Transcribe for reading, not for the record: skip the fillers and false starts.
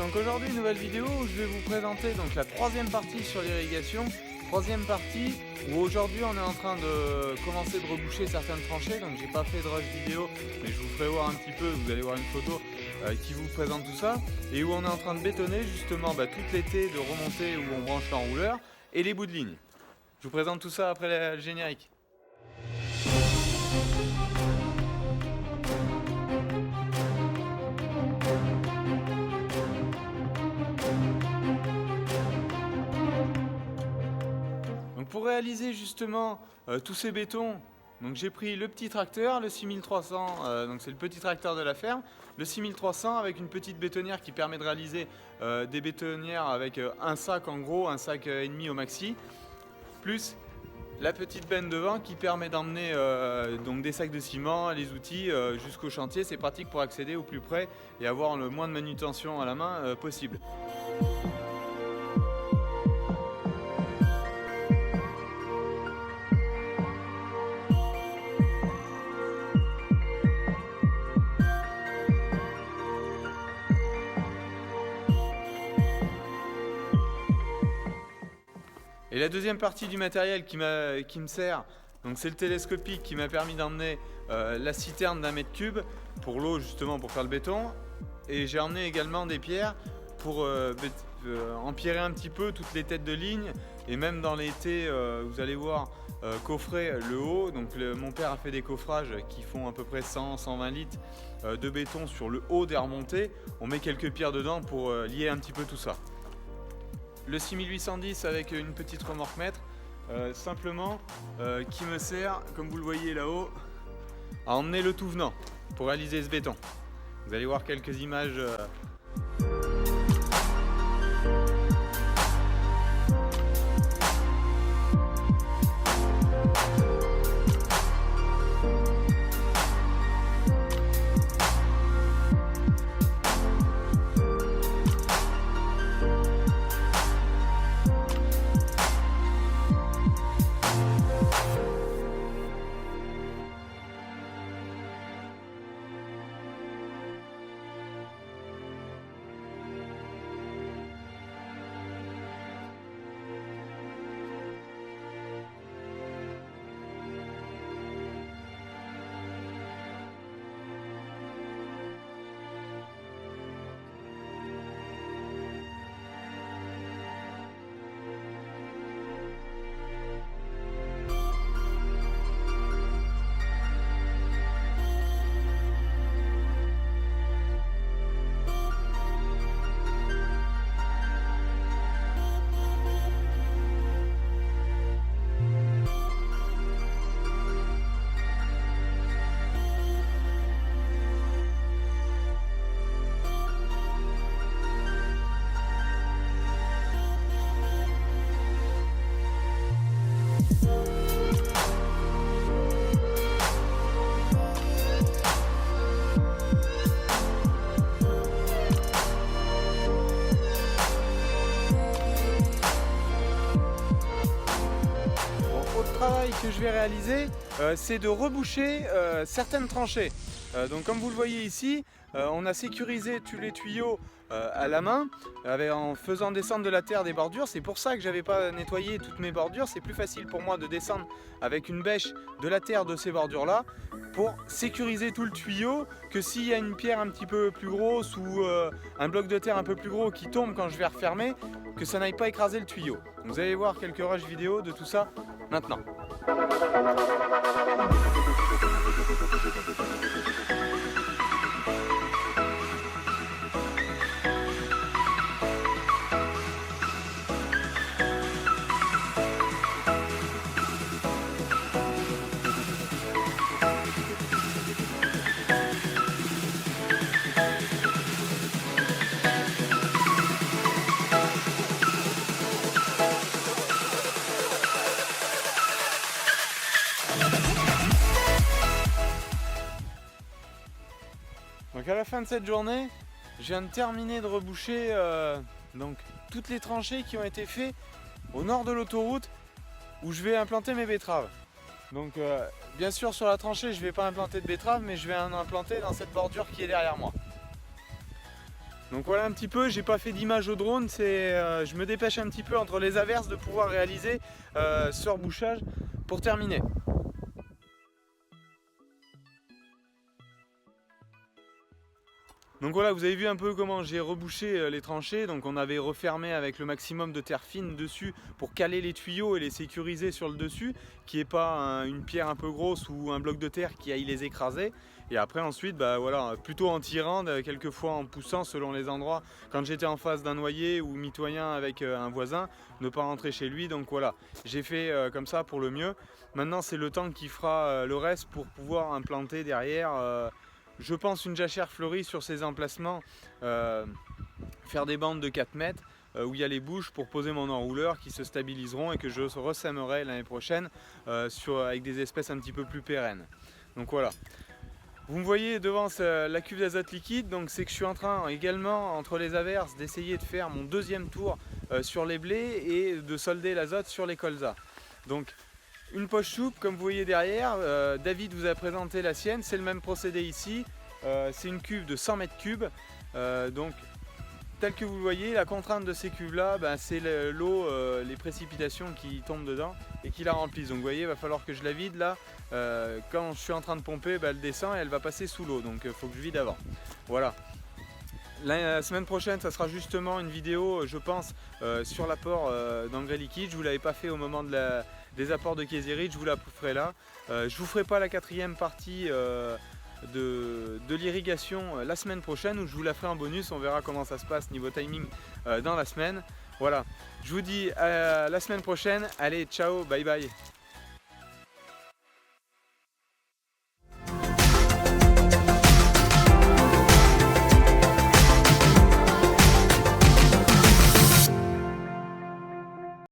Donc aujourd'hui, nouvelle vidéo où je vais vous présenter donc la troisième partie sur l'irrigation. Troisième partie où aujourd'hui on est en train de commencer de reboucher certaines tranchées. Donc j'ai pas fait de rush vidéo, mais je vous ferai voir un petit peu, vous allez voir une photo qui vous présente tout ça. Et où on est en train de bétonner justement tout l'été, de remonter où on branche l'enrouleur et les bouts de ligne. Je vous présente tout ça après le générique. Donc pour réaliser justement tous ces bétons, j'ai pris le petit tracteur, le 6300, donc c'est le petit tracteur de la ferme, le 6300 avec une petite bétonnière qui permet de réaliser des bétonnières avec un sac en gros, un sac et demi au maxi, plus la petite benne devant qui permet d'emmener donc des sacs de ciment, les outils jusqu'au chantier. C'est pratique pour accéder au plus près et avoir le moins de manutention à la main possible. Et la deuxième partie du matériel qui me sert, c'est le télescopique qui m'a permis d'emmener la citerne d'1 mètre cube pour l'eau justement pour faire le béton. Et j'ai emmené également des pierres pour empierrer un petit peu toutes les têtes de ligne. Et même dans l'été, vous allez voir, coffrer le haut. Donc mon père a fait des coffrages qui font à peu près 100-120 litres de béton sur le haut des remontées. On met quelques pierres dedans pour lier un petit peu tout ça. Le 6810 avec une petite remorque-mètre, simplement, qui me sert, comme vous le voyez là-haut, à emmener le tout venant pour réaliser ce béton. Vous allez voir quelques images. Que je vais réaliser, c'est de reboucher certaines tranchées. Donc comme vous le voyez ici, on a sécurisé tous les tuyaux à la main en faisant descendre de la terre des bordures. C'est pour ça que j'avais pas nettoyé toutes mes bordures. C'est plus facile pour moi de descendre avec une bêche de la terre de ces bordures là pour sécuriser tout le tuyau, que s'il y a une pierre un petit peu plus grosse ou un bloc de terre un peu plus gros qui tombe quand je vais refermer, que ça n'aille pas écraser le tuyau. Vous allez voir quelques rushs vidéo de tout ça maintenant. Donc à la fin de cette journée, je viens de terminer de reboucher toutes les tranchées qui ont été faites au nord de l'autoroute où je vais implanter mes betteraves. Donc bien sûr sur la tranchée je ne vais pas implanter de betteraves, mais je vais en implanter dans cette bordure qui est derrière moi. Donc voilà un petit peu, j'ai pas fait d'image au drone, je me dépêche un petit peu entre les averses de pouvoir réaliser ce rebouchage pour terminer. Donc voilà, vous avez vu un peu comment j'ai rebouché les tranchées. Donc on avait refermé avec le maximum de terre fine dessus pour caler les tuyaux et les sécuriser sur le dessus, qu'il n'y ait pas une pierre un peu grosse ou un bloc de terre qui aille les écraser. Et après ensuite, bah voilà, plutôt en tirant, quelquefois en poussant selon les endroits. Quand j'étais en face d'un noyer ou mitoyen avec un voisin, ne pas rentrer chez lui. Donc voilà, j'ai fait comme ça pour le mieux. Maintenant c'est le temps qui fera le reste pour pouvoir implanter derrière. Je pense une jachère fleurie sur ces emplacements, faire des bandes de 4 mètres où il y a les bouches pour poser mon enrouleur qui se stabiliseront et que je ressèmerai l'année prochaine avec des espèces un petit peu plus pérennes. Donc voilà. Vous me voyez devant la cuve d'azote liquide, donc c'est que je suis en train également, entre les averses, d'essayer de faire mon deuxième tour sur les blés et de solder l'azote sur les colzas. Donc une poche souple comme vous voyez derrière, David vous a présenté la sienne, c'est le même procédé ici, c'est une cuve de 100 mètres cubes, donc tel que vous le voyez, la contrainte de ces cuves là, c'est l'eau, les précipitations qui tombent dedans et qui la remplissent. Donc vous voyez, il va falloir que je la vide là, quand je suis en train de pomper, elle descend et elle va passer sous l'eau, donc il faut que je vide avant. Voilà. La semaine prochaine, ça sera justement une vidéo, je pense, sur l'apport d'engrais liquide. Je ne vous l'avais pas fait au moment des apports de Kézirich, je vous la ferai là. Je ne vous ferai pas la quatrième partie de l'irrigation la semaine prochaine, où je vous la ferai en bonus. On verra comment ça se passe niveau timing dans la semaine. Voilà, je vous dis à la semaine prochaine. Allez, ciao, bye bye.